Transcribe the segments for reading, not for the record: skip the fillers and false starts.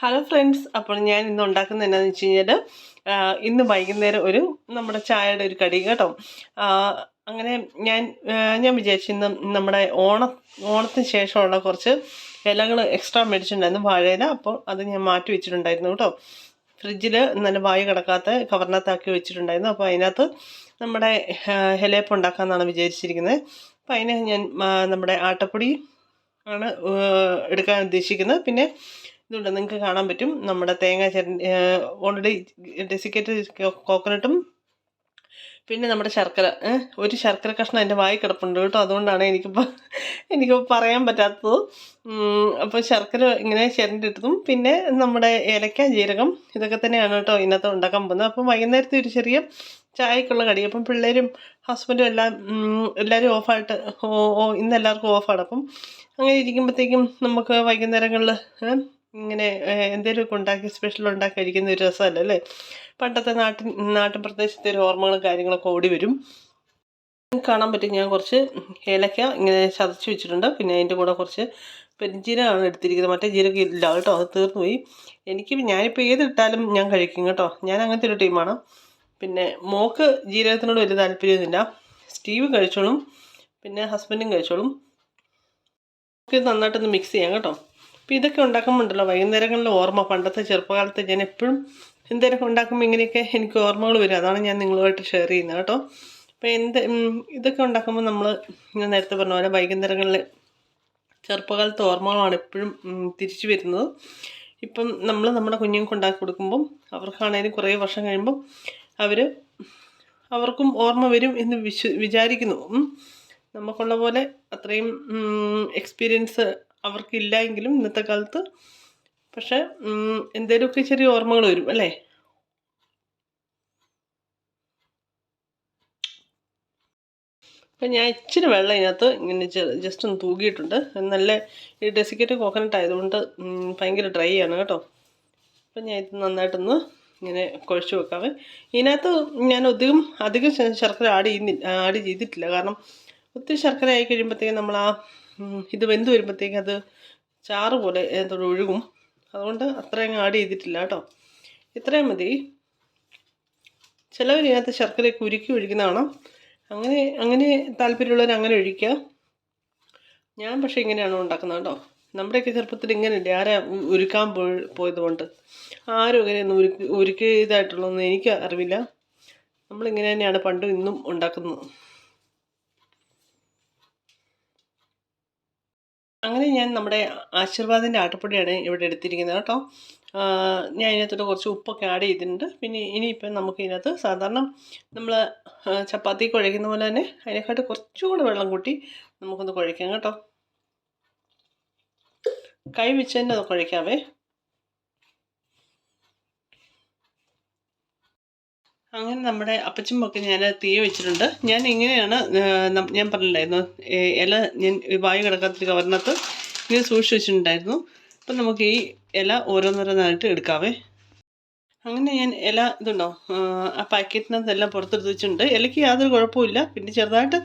Hello friends, അപ്പോൾ ഞാൻ ഇന്ന് ഉണ്ടാക്കുന്നത് എന്താണെന്ന് വെച്ച് കഴിഞ്ഞാൽ ഇന്ന് വൈകുന്നേരം നമ്മുടെ ചായയുടെ ഒരു കടി കേട്ടോ. അങ്ങനെ ഞാൻ വിചാരിച്ചു ഇന്ന് നമ്മുടെ ഓണത്തിന് ശേഷമുള്ള കുറച്ച് ഇലകൾ എക്സ്ട്രാ മേടിച്ചിട്ടുണ്ടായിരുന്നു, വാഴയില. അപ്പോൾ അത് ഞാൻ മാറ്റി വെച്ചിട്ടുണ്ടായിരുന്നു കേട്ടോ. ഫ്രിഡ്ജിൽ നല്ല വായു കിടക്കാത്ത കവറിനകത്താക്കി വെച്ചിട്ടുണ്ടായിരുന്നു. അപ്പോൾ അതിനകത്ത് നമ്മുടെ ഇലയപ്പം ഉണ്ടാക്കാമെന്നാണ് വിചാരിച്ചിരിക്കുന്നത്. അപ്പോൾ അതിന് ഞാൻ നമ്മുടെ ആട്ടപ്പൊടി ആണ് എടുക്കാൻ ഉദ്ദേശിക്കുന്നത്. പിന്നെ ഇതുണ്ട്, നിങ്ങൾക്ക് കാണാൻ പറ്റും നമ്മുടെ തേങ്ങ ഓൾറെഡി ഡെസിക്കേറ്റഡ് കോക്കനട്ടും, പിന്നെ നമ്മുടെ ശർക്കര, ഒരു ശർക്കര കഷ്ണം എൻ്റെ വായി കിടപ്പുണ്ട് കേട്ടോ. അതുകൊണ്ടാണ് എനിക്ക് പറയാൻ പറ്റാത്തത്. അപ്പോൾ ശർക്കര ഇങ്ങനെ ചിരണ്ടിട്ടതും, പിന്നെ നമ്മുടെ ഏലക്ക, ജീരകം, ഇതൊക്കെ തന്നെയാണ് കേട്ടോ ഇതിനകത്ത് ഉണ്ടാക്കാൻ പോകുന്നത്. അപ്പം വൈകുന്നേരത്തെ ഒരു ചെറിയ ചായക്കുള്ള കടി. അപ്പം പിള്ളേരും ഹസ്ബൻഡും എല്ലാവരും ഓഫായിട്ട് ഇന്ന് എല്ലാവർക്കും ഓഫാണ്. അപ്പം അങ്ങനെ ഇരിക്കുമ്പോഴത്തേക്കും നമുക്ക് വൈകുന്നേരങ്ങളിൽ ഇങ്ങനെ എന്തെങ്കിലുമൊക്കെ ഉണ്ടാക്കി സ്പെഷ്യൽ ഉണ്ടാക്കി കഴിക്കുന്ന ഒരു രസമല്ലേ അല്ലേ? പണ്ടത്തെ നാട്ടിൻ പ്രദേശത്തെ ഒരു ഓർമ്മകളും കാര്യങ്ങളൊക്കെ ഓടി വരും. കാണാൻ പറ്റും, ഞാൻ കുറച്ച് ഏലക്ക ഇങ്ങനെ ചതച്ച് വെച്ചിട്ടുണ്ട്. പിന്നെ അതിൻ്റെ കൂടെ കുറച്ച് പെരുംജീരകമാണ് എടുത്തിരിക്കുന്നത്. മറ്റേ ജീരകം ഇല്ല കേട്ടോ, അത് തീർന്നു പോയി. ഞാനിപ്പോൾ ഏതിട്ടാലും ഞാൻ കഴിക്കും കേട്ടോ. ഞാൻ അങ്ങനത്തെ ഒരു ടീമാണ്. പിന്നെ മോക്ക് ജീരകത്തിനോട് വലിയ താല്പര്യമൊന്നുമില്ല. സ്റ്റീവ് കഴിച്ചോളും, പിന്നെ ഹസ്ബൻഡും കഴിച്ചോളും. ഇത് നന്നായിട്ടൊന്ന് മിക്സ് ചെയ്യാം കേട്ടോ. അപ്പോൾ ഇതൊക്കെ ഉണ്ടാക്കുമ്പോണ്ടല്ലോ വൈകുന്നേരങ്ങളിൽ ഓർമ്മ, പണ്ടത്തെ ചെറുപ്പകാലത്ത് ഞാൻ എപ്പോഴും എന്തെങ്കിലുമൊക്കെ ഉണ്ടാക്കുമ്പോൾ ഇങ്ങനെയൊക്കെ എനിക്ക് ഓർമ്മകൾ വരും. അതാണ് ഞാൻ നിങ്ങളുമായിട്ട് ഷെയർ ചെയ്യുന്നത് കേട്ടോ. അപ്പോൾ ഇതൊക്കെ ഉണ്ടാക്കുമ്പോൾ ഞാൻ നേരത്തെ പറഞ്ഞ പോലെ വൈകുന്നേരങ്ങളിൽ ചെറുപ്പകാലത്തെ ഓർമ്മകളാണ് എപ്പോഴും തിരിച്ചു വരുന്നത്. ഇപ്പം നമ്മൾ നമ്മുടെ കുഞ്ഞുങ്ങൾക്ക് ഉണ്ടാക്കി കൊടുക്കുമ്പം അവർക്കാണേലും കുറേ വർഷം കഴിയുമ്പം അവർക്കും ഓർമ്മ വരും എന്ന് വിചാരിക്കുന്നു. നമുക്കുള്ള പോലെ അത്രയും എക്സ്പീരിയൻസ് അവർക്കില്ല എങ്കിലും ഇന്നത്തെ കാലത്ത്, പക്ഷെ എന്തെങ്കിലുമൊക്കെ ചെറിയ ഓർമ്മകൾ വരും അല്ലേ? അപ്പം ഞാൻ ഇച്ചിരി വെള്ളം ഇതിനകത്ത് ഇങ്ങനെ ജസ്റ്റ് ഒന്ന് തൂകിയിട്ടുണ്ട്. നല്ല ഈ ഡെസിക്കേറ്റ് കോക്കനട്ട് ആയതുകൊണ്ട് ഭയങ്കര ഡ്രൈ ആണ് കേട്ടോ. അപ്പം ഞാൻ ഇത് നന്നായിട്ടൊന്ന് ഇങ്ങനെ കുഴച്ച് വെക്കാവേ. ഇതിനകത്ത് ഞാൻ അധികം ശർക്കര ആഡ് ചെയ്തിട്ടില്ല. കാരണം ഒത്തിരി ശർക്കര ആയി കഴിയുമ്പോഴത്തേക്കും നമ്മൾ ഇത് വെന്ത് വരുമ്പോഴത്തേക്കും അത് ചാറ് പോലെ എന്തോട് ഒഴുകും. അതുകൊണ്ട് അത്രയും ആഡ് ചെയ്തിട്ടില്ല കേട്ടോ. ഇത്രയും മതി. ചിലവർ ഇതിനകത്ത് ശർക്കരയൊക്കെ ഉരുക്കി ഒഴിക്കുന്നതാണ്. അങ്ങനെ താല്പര്യമുള്ളവർ അങ്ങനെ ഒഴിക്കുക. ഞാൻ പക്ഷേ ഇങ്ങനെയാണ് ഉണ്ടാക്കുന്നത് കേട്ടോ. നമ്മുടെയൊക്കെ ചെറുപ്പത്തിൽ ഇങ്ങനെയല്ലേ, ആരാ ഉരുക്കാൻ പോയത് കൊണ്ട് ആരും ഇങ്ങനെയൊന്നും ഉരുക്കിയതായിട്ടുള്ളതൊന്നും എനിക്ക് അറിവില്ല. നമ്മളിങ്ങനെ തന്നെയാണ് പണ്ടും ഇന്നും ഉണ്ടാക്കുന്നത്. അങ്ങനെ ഞാൻ നമ്മുടെ ആശീർവാദിൻ്റെ ആട്ടപ്പൊടിയാണ് ഇവിടെ എടുത്തിരിക്കുന്നത് കേട്ടോ. ഞാൻ ഇതിനകത്തോട്ട് കുറച്ച് ഉപ്പൊക്കെ ആഡ് ചെയ്തിട്ടുണ്ട്. പിന്നെ ഇനിയിപ്പം നമുക്ക് ഇതിനകത്ത് സാധാരണ നമ്മൾ ചപ്പാത്തി കുഴയ്ക്കുന്ന പോലെ തന്നെ അതിനെക്കാട്ട് കുറച്ചുകൂടെ വെള്ളം കൂട്ടി നമുക്കൊന്ന് കുഴയ്ക്കാം കേട്ടോ. കൈ വെച്ച് തന്നെ അത് കുഴയ്ക്കാവേ. അങ്ങനെ നമ്മുടെ അപ്പച്ചമ്പൊക്കെ ഞാൻ തീ വെച്ചിട്ടുണ്ട്. ഞാൻ ഇങ്ങനെയാണ്, ഞാൻ പറഞ്ഞിട്ടുണ്ടായിരുന്നു, ഇല ഞാൻ വായു കിടക്കാത്തൊരു കവറിനകത്ത് ഇങ്ങനെ സൂക്ഷിച്ച് വെച്ചിട്ടുണ്ടായിരുന്നു. അപ്പം നമുക്ക് ഈ ഇല ഓരോന്നോരോന്നായിട്ട് എടുക്കാവേ. അങ്ങനെ ഞാൻ ഇതുണ്ടോ, ആ പാക്കറ്റിനകത്തെല്ലാം പുറത്തെടുത്ത് വെച്ചിട്ടുണ്ട്. ഇലയ്ക്ക് യാതൊരു കുഴപ്പമില്ല. പിന്നെ ചെറുതായിട്ട്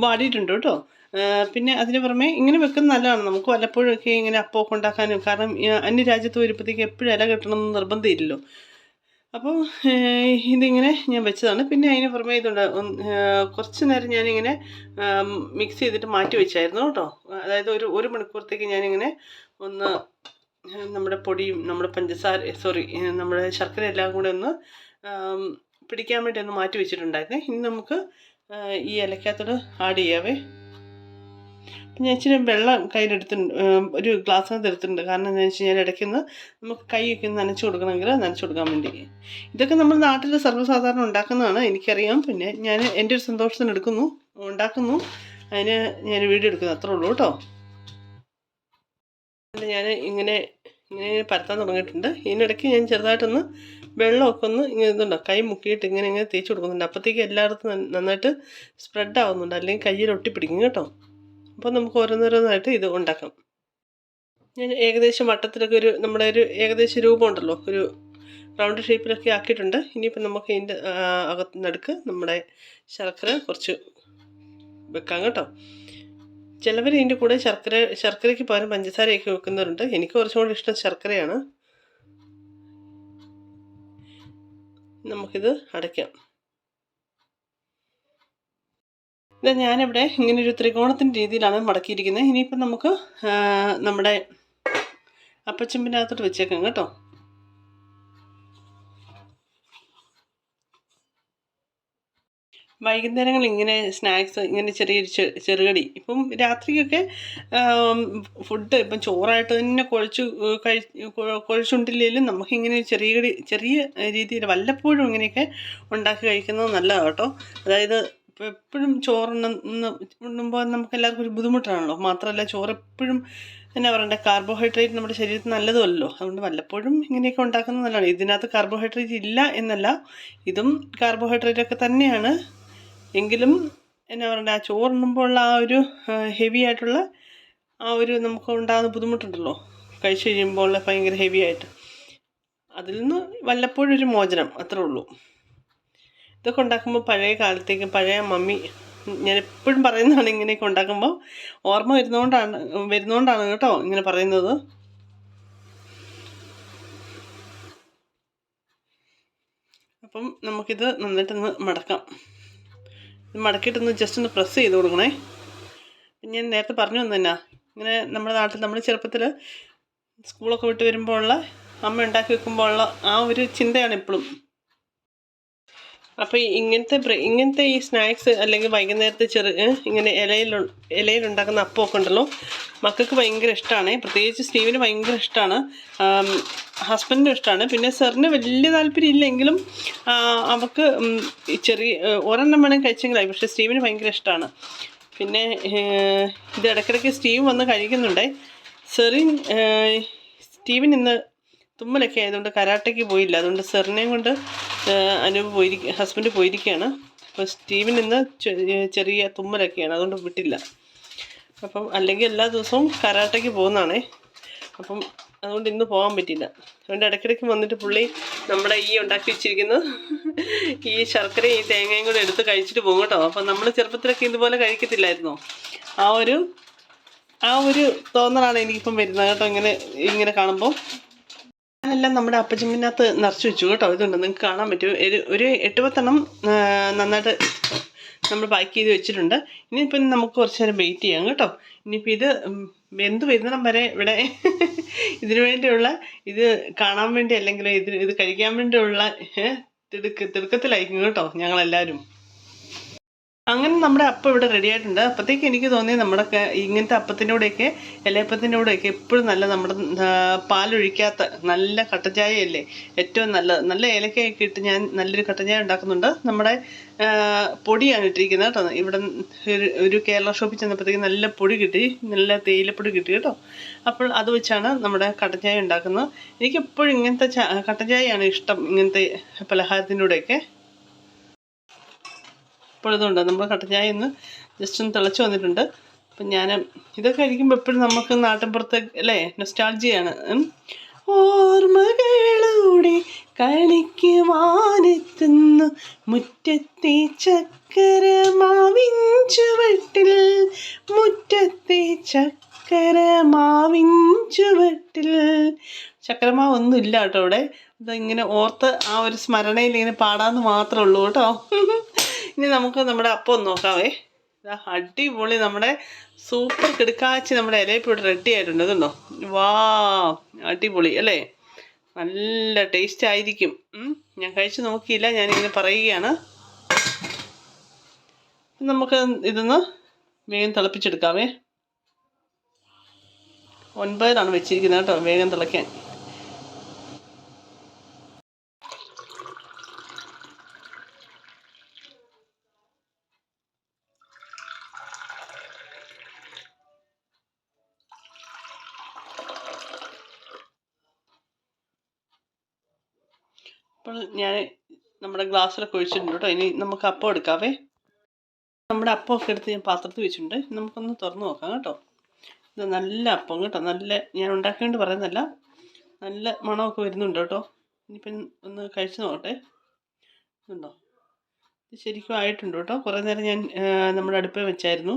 വാടിയിട്ടുണ്ട് കേട്ടോ. പിന്നെ അതിന് പുറമെ ഇങ്ങനെ വെക്കുന്നത് നല്ലതാണ്. നമുക്ക് വല്ലപ്പോഴൊക്കെ ഇങ്ങനെ അപ്പമൊക്കെ ഉണ്ടാക്കാനും, കാരണം അന്യരാജ്യത്ത് വരുമ്പോഴത്തേക്ക് എപ്പോഴും ഇല കിട്ടണമെന്ന് നിർബന്ധമില്ലല്ലോ. അപ്പോൾ ഇതിങ്ങനെ ഞാൻ വെച്ചതാണ്. പിന്നെ അതിന് പുറമേ കുറച്ച് നേരം ഞാനിങ്ങനെ മിക്സ് ചെയ്തിട്ട് മാറ്റി വെച്ചായിരുന്നു കേട്ടോ. അതായത് ഒരു മണിക്കൂറത്തേക്ക് ഞാനിങ്ങനെ ഒന്ന് നമ്മുടെ പൊടിയും നമ്മുടെ നമ്മുടെ ശർക്കര എല്ലാം കൂടെ ഒന്ന് പിടിക്കാൻ വേണ്ടി ഒന്ന് മാറ്റി വെച്ചിട്ടുണ്ടായിരുന്നേ. ഇനി നമുക്ക് ഈ ഇലക്കകത്തോട് ആഡ് ചെയ്യാവേ. അപ്പം ഞാൻ ഇച്ചിരി വെള്ളം കയ്യിലെടുത്തിട്ടുണ്ട്, ഒരു ഗ്ലാസ്സിനകത്ത് എടുത്തിട്ടുണ്ട്. കാരണം എന്താണെന്ന് വെച്ച് കഴിഞ്ഞാൽ ഇടയ്ക്കൊന്ന് നമുക്ക് കൈയൊക്കെ ഒന്ന് നനച്ച് കൊടുക്കണമെങ്കിൽ നനച്ച് കൊടുക്കാൻ വേണ്ടി. ഇതൊക്കെ നമ്മൾ നാട്ടിൽ സർവ്വസാധാരണ ഉണ്ടാക്കുന്നതാണ്, എനിക്കറിയാം. പിന്നെ ഞാൻ എൻ്റെ ഒരു സന്തോഷത്തിന് ഉണ്ടാക്കുന്നു, അതിന് ഞാൻ വീഡിയോ എടുക്കുന്നു, അത്രേ ഉള്ളൂ കേട്ടോ. ഞാൻ ഇങ്ങനെ പരത്താൻ തുടങ്ങിയിട്ടുണ്ട്. ഇതിനിടയ്ക്ക് ഞാൻ ചെറുതായിട്ടൊന്ന് വെള്ളമൊക്കെ ഇതുണ്ടോ കൈ മുക്കിയിട്ട് ഇങ്ങനെ തേച്ച് കൊടുക്കുന്നുണ്ട്. അപ്പോഴത്തേക്ക് എല്ലായിടത്തും നന്നായിട്ട് സ്പ്രെഡ് ആവുന്നുണ്ട്, അല്ലെങ്കിൽ കയ്യിൽ ഒട്ടിപ്പിടിക്കും കേട്ടോ. അപ്പോൾ നമുക്ക് ഓരോന്നോരോന്നായിട്ട് ഇത് ഉണ്ടാക്കാം. ഞാൻ ഏകദേശം വട്ടത്തിലൊക്കെ നമ്മുടെ ഏകദേശം രൂപമുണ്ടല്ലോ, ഒരു റൗണ്ട് ഷേപ്പിലൊക്കെ ആക്കിയിട്ടുണ്ട്. ഇനിയിപ്പം നമുക്ക് ഇതിൻ്റെ നടുക്ക് നമ്മുടെ ശർക്കര കുറച്ച് വെക്കാം കേട്ടോ. ചിലവർ ഇതിൻ്റെ കൂടെ ശർക്കരയ്ക്ക് പകരം പഞ്ചസാരയൊക്കെ വെക്കുന്നവരുണ്ട്. എനിക്ക് കുറച്ചും കൂടി ഇഷ്ടം ശർക്കരയാണ്. നമുക്കിത് അടയ്ക്കാം. ഇത് ഞാനിവിടെ ഇങ്ങനൊരു ത്രികോണത്തിൻ്റെ രീതിയിലാണ് മടക്കിയിരിക്കുന്നത്. ഇനിയിപ്പം നമുക്ക് നമ്മുടെ അപ്പച്ചെമ്പിനകത്തോട്ട് വെച്ചേക്കാം കേട്ടോ. വൈകുന്നേരങ്ങളിൽ ഇങ്ങനെ സ്നാക്സ്, ഇങ്ങനെ ചെറിയൊരു ചെറുകടി, ഇപ്പം രാത്രിക്കൊക്കെ ഫുഡ് ഇപ്പം ചോറായിട്ട് തന്നെ കുഴച്ചുണ്ടില്ലെങ്കിലും നമുക്കിങ്ങനെ ചെറിയ രീതിയിൽ വല്ലപ്പോഴും ഇങ്ങനെയൊക്കെ ഉണ്ടാക്കി കഴിക്കുന്നത് നല്ലതാണ് കേട്ടോ. അതായത് ഇപ്പോൾ എപ്പോഴും ഉണ്ണുമ്പോൾ നമുക്ക് എല്ലാവർക്കും ഒരു ബുദ്ധിമുട്ടാണല്ലോ. മാത്രമല്ല ചോറ് എപ്പോഴും എന്നാ പറയണ്ടേ, കാർബോഹൈഡ്രേറ്റ് നമ്മുടെ ശരീരത്തിന് നല്ലതുമല്ലോ. അതുകൊണ്ട് വല്ലപ്പോഴും ഇങ്ങനെയൊക്കെ ഉണ്ടാക്കുന്നത് നല്ലതാണ്. ഇതിനകത്ത് കാർബോഹൈഡ്രേറ്റ് ഇല്ല എന്നല്ല, ഇതും കാർബോഹൈഡ്രേറ്റ് ഒക്കെ തന്നെയാണ്. എങ്കിലും എന്നാ പറയണ്ടേ, ആ ചോറുണ്ണുമ്പോൾ ഉള്ള ആ ഒരു ഹെവി ആയിട്ടുള്ള ആ ഒരു നമുക്ക് ഉണ്ടാകുന്ന ബുദ്ധിമുട്ടുണ്ടല്ലോ കഴിച്ചു കഴിയുമ്പോൾ ഭയങ്കര ഹെവി ആയിട്ട്, അതിൽ നിന്ന് വല്ലപ്പോഴും ഒരു മോചനം, അത്രേ ഉള്ളൂ. ഇതൊക്കെ ഉണ്ടാക്കുമ്പോൾ പഴയ കാലത്തേക്ക് പഴയ മമ്മി, ഞാൻ എപ്പോഴും പറയുന്നതാണ് ഇങ്ങനെയൊക്കെ ഉണ്ടാക്കുമ്പോൾ ഓർമ്മ വരുന്നതുകൊണ്ടാണ് കേട്ടോ ഇങ്ങനെ പറയുന്നത്. അപ്പം നമുക്കിത് നന്നായിട്ടൊന്ന് മടക്കാം. മടക്കിയിട്ടൊന്ന് ജസ്റ്റ് ഒന്ന് പ്രസ് ചെയ്ത് കൊടുക്കണേ. ഞാൻ നേരത്തെ പറഞ്ഞു തന്നെ, ഇങ്ങനെ നമ്മുടെ നാട്ടിൽ നമ്മൾ ചെറുപ്പത്തിൽ സ്കൂളൊക്കെ വിട്ട് വരുമ്പോഴുള്ള അമ്മ ഉണ്ടാക്കി വെക്കുമ്പോൾ ഉള്ള ആ ഒരു ചിന്തയാണ് ഇപ്പോഴും. അപ്പോൾ ഇങ്ങനത്തെ ഈ സ്നാക്സ് അല്ലെങ്കിൽ വൈകുന്നേരത്തെ ഇങ്ങനെ ഇലയിലുണ്ടാക്കുന്ന അപ്പമൊക്കെ ഉണ്ടല്ലോ, മക്കൾക്ക് ഭയങ്കര ഇഷ്ടമാണ്. പ്രത്യേകിച്ച് സ്റ്റീവിന് ഭയങ്കര ഇഷ്ടമാണ്, ഹസ്ബൻഡിനും ഇഷ്ടമാണ്. പിന്നെ സാറിന് വലിയ താല്പര്യം ഇല്ലെങ്കിലും അവൾക്ക് ഒരെണ്ണം വേണമെങ്കിൽ കഴിച്ചെങ്കിലായി. പക്ഷേ സ്റ്റീവിന് ഭയങ്കര ഇഷ്ടമാണ്. പിന്നെ ഇത് ഇടയ്ക്കിടയ്ക്ക് സ്റ്റീവ് വന്ന് കഴിക്കുന്നുണ്ട്. സ്റ്റീവിൻ ഇന്ന് തുമ്മലൊക്കെ ആയതുകൊണ്ട് കരാട്ടയ്ക്ക് പോയില്ല. അതുകൊണ്ട് സെറിനെയും കൊണ്ട് ഹസ്ബൻഡ് പോയിരിക്കുകയാണ്. അപ്പോൾ സ്റ്റീവിൻ ഇന്ന് ചെറിയ തുമ്മലൊക്കെയാണ്, അതുകൊണ്ട് വിട്ടില്ല. അപ്പം അല്ലെങ്കിൽ എല്ലാ ദിവസവും കരാട്ടയ്ക്ക് പോകുന്നതാണേ. അപ്പം അതുകൊണ്ട് ഇന്ന് പോകാൻ പറ്റില്ല. അതുകൊണ്ട് ഇടയ്ക്കിടയ്ക്ക് വന്നിട്ട് പുള്ളി നമ്മുടെ ഈ ഉണ്ടാക്കി വെച്ചിരിക്കുന്ന ഈ ശർക്കരയും ഈ തേങ്ങയും കൂടെ എടുത്ത് കഴിച്ചിട്ട് പോകും കേട്ടോ. അപ്പം നമ്മൾ ചെറുപ്പത്തിലൊക്കെ ഇതുപോലെ കഴിക്കത്തില്ലായിരുന്നോ? ആ ഒരു തോന്നലാണ് എനിക്കിപ്പം വരുന്നത് കേട്ടോ, ഇങ്ങനെ കാണുമ്പോൾ. ഞാനെല്ലാം നമ്മുടെ അപ്പച്ചമ്പിനകത്ത് നിറച്ച് വെച്ചു കേട്ടോ. ഇതുണ്ട്, നിങ്ങൾക്ക് കാണാൻ പറ്റും. ഒരു 8-10 നന്നായിട്ട് നമ്മൾ പാക്ക് ചെയ്ത് വെച്ചിട്ടുണ്ട്. ഇനിയിപ്പം നമുക്ക് കുറച്ച് നേരം വെയിറ്റ് ചെയ്യാം കേട്ടോ. ഇനിയിപ്പോൾ ഇത് വെന്ത് വരുന്നിടം വരെ ഇവിടെ ഇതിനു വേണ്ടിയുള്ള ഇത് കാണാൻ വേണ്ടി, അല്ലെങ്കിൽ ഇത് കഴിക്കാൻ വേണ്ടിയുള്ള തിടുക്കത്തിലായിരിക്കും കേട്ടോ ഞങ്ങളെല്ലാവരും. അങ്ങനെ നമ്മുടെ അപ്പം ഇവിടെ റെഡി ആയിട്ടുണ്ട്. അപ്പോഴത്തേക്ക് എനിക്ക് തോന്നി നമ്മുടെ ഇങ്ങനത്തെ അപ്പത്തിൻ്റെ കൂടെയൊക്കെ, ഇലയപ്പത്തിൻ്റെ കൂടെയൊക്കെ എപ്പോഴും നല്ല നമ്മുടെ പാലൊഴിക്കാത്ത നല്ല കട്ടൻ ചായയല്ലേ ഏറ്റവും നല്ലത്. നല്ല ഏലക്കയൊക്കെ ഇട്ട് ഞാൻ നല്ലൊരു കട്ടൻ ചായ ഉണ്ടാക്കുന്നുണ്ട്. നമ്മുടെ പൊടിയാണ് ഇട്ടിരിക്കുന്നത് കേട്ടോ. ഇവിടെ ഒരു കേരള ഷോപ്പിൽ ചെന്നപ്പോഴത്തേക്ക് നല്ല പൊടി കിട്ടി, നല്ല തേയിലപ്പൊടി കിട്ടി കേട്ടോ. അപ്പോൾ അത് വെച്ചാണ് നമ്മുടെ കട്ടൻ ചായ ഉണ്ടാക്കുന്നത്. എനിക്കെപ്പോഴും ഇങ്ങനത്തെ കട്ടൻ ചായയാണ് ഇഷ്ടം, ഇങ്ങനത്തെ പലഹാരത്തിൻ്റെ കൂടെയൊക്കെ. അപ്പോൾ ഇതുണ്ട്, നമ്മൾ കട്ടൻ ചായ ഒന്ന് ജസ്റ്റ് ഒന്ന് തിളച്ച് വന്നിട്ടുണ്ട്. അപ്പം ഞാൻ ഇതൊക്കെ കഴിക്കുമ്പോൾ എപ്പോഴും നമുക്ക് നാട്ടിൻപുറത്ത് അല്ലേ നൊസ്റ്റാൾജിയാണ്. ഓർമ്മകളുടെ കളിക്കുവാനെത്തുന്നു മുറ്റത്തെ ചക്കരമാവിൻ ചുവട്ടിൽ, മുറ്റത്തെ ചക്കരമാവിൻ ചുവട്ടിൽ. ചക്കരമാവൊന്നും ഇല്ല കേട്ടോ ഇവിടെ. ഇതിങ്ങനെ ഓർത്ത് ആ ഒരു സ്മരണയിൽ ഇങ്ങനെ പാടാമെന്ന് മാത്രമേ ഉള്ളൂ കേട്ടോ. ഇനി നമുക്ക് നമ്മുടെ അപ്പം ഒന്ന് നോക്കാവേ. അടിപൊളി നമ്മുടെ സൂപ്പർ കിടുക്കാച്ചി നമ്മുടെ ഇലയപ്പം റെഡി ആയിട്ടുണ്ട്. ഇതുണ്ടോ, വാ അടിപൊളി അല്ലേ, നല്ല ടേസ്റ്റ് ആയിരിക്കും. ഞാൻ കഴിച്ച് നോക്കിയില്ല, ഞാനിങ്ങനെ പറയുകയാണ്. നമുക്ക് ഇതൊന്ന് വേഗം തിളപ്പിച്ചെടുക്കാവേ. 9 വെച്ചിരിക്കുന്നത് കേട്ടോ, വേഗം തിളയ്ക്കാൻ. അപ്പോൾ ഞാൻ നമ്മുടെ ഗ്ലാസ്സിലൊക്കെ ഒഴിച്ചിട്ടുണ്ട് കേട്ടോ. ഇനി നമുക്ക് അപ്പം എടുക്കാവേ. നമ്മുടെ അപ്പമൊക്കെ എടുത്ത് ഞാൻ പാത്രത്തിൽ വെച്ചിട്ടുണ്ട്. നമുക്കൊന്ന് തുറന്ന് നോക്കാം കേട്ടോ. ഇത് നല്ല അപ്പം കേട്ടോ, നല്ല, ഞാൻ ഉണ്ടാക്കിയോണ്ട് പറയുന്നതല്ല, നല്ല മണമൊക്കെ വരുന്നുണ്ട് കേട്ടോ. ഇനിയിപ്പം ഒന്ന് കഴിച്ച് നോക്കട്ടെ. ഉണ്ടോ, ഇത് ശരിക്കും ആയിട്ടുണ്ട് കേട്ടോ. കുറേ നേരം ഞാൻ നമ്മുടെ അടുപ്പിൽ വെച്ചായിരുന്നു.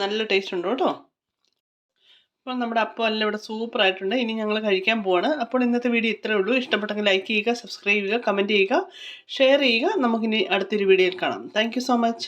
നല്ല ടേസ്റ്റ് ഉണ്ട് കേട്ടോ. അപ്പോൾ നമ്മുടെ അപ്പം എല്ലാം ഇവിടെ സൂപ്പറായിട്ടുണ്ട്. ഇനി ഞങ്ങൾ കഴിക്കാൻ പോവാണ്. അപ്പോൾ ഇന്നത്തെ വീഡിയോ ഇത്രയേ ഉള്ളൂ. ഇഷ്ടപ്പെട്ടെങ്കിൽ ലൈക്ക് ചെയ്യുക, സബ്സ്ക്രൈബ് ചെയ്യുക, കമൻറ്റ് ചെയ്യുക, ഷെയർ ചെയ്യുക. നമുക്കിനി അടുത്തൊരു വീഡിയോയിൽ കാണാം. Thank you so much.